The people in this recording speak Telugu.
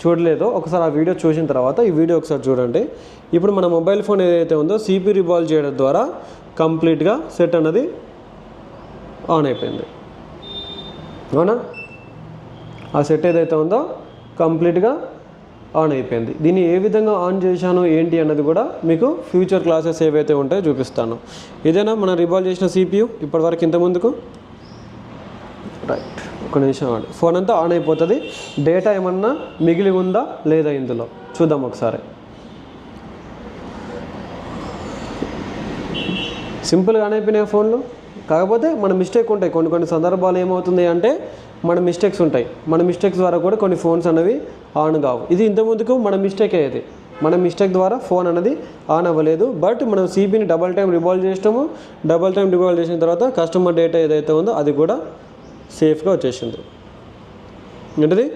చూడలేదో ఒకసారి ఆ వీడియో చూసిన తర్వాత ఈ వీడియో ఒకసారి చూడండి. ఇప్పుడు మన మొబైల్ ఫోన్ ఏదైతే ఉందో CPU రివాల్వ్ చేయడం ద్వారా కంప్లీట్గా సెట్ అన్నది ఆన్ అయిపోయింది. అవునా? ఆ సెట్ ఏదైతే ఉందో కంప్లీట్గా ఆన్ అయిపోయింది. దీన్ని ఏ విధంగా ఆన్ చేశాను ఏంటి అన్నది కూడా మీకు ఫ్యూచర్ క్లాసెస్ ఏవైతే ఉంటాయో చూపిస్తాను. ఇదేనా మనం రివాల్వ్ చేసిన CPU ఇప్పటివరకు ఇంతకుముందుకు. రైట్, ఒక నిమిషం ఆడు. ఫోన్ అంతా ఆన్ అయిపోతుంది. డేటా ఏమన్నా మిగిలి ఉందా లేదా ఇందులో చూద్దాం ఒకసారి. సింపుల్గా ఆన్ అయిపోయినాయి ఫోన్లు. కాకపోతే మన మిస్టేక్ ఉంటాయి. కొన్ని సందర్భాలు ఏమవుతుంది అంటే మన మిస్టేక్స్ ఉంటాయి. మన మిస్టేక్స్ ద్వారా కూడా కొన్ని ఫోన్స్ అనేవి ఆన్ కావు. ఇది ఇంతకుముందుకు మన మిస్టేక్ అయ్యేది. మన మిస్టేక్ ద్వారా ఫోన్ అనేది ఆన్ అవ్వలేదు. బట్ మనం CPని డబల్ టైం రివాల్వ్ చేసినాము. డబల్ టైం రివాల్వ్ చేసిన తర్వాత కస్టమర్ డేటా ఏదైతే ఉందో అది కూడా సేఫ్గా వచ్చేసింది. ఏంటిది?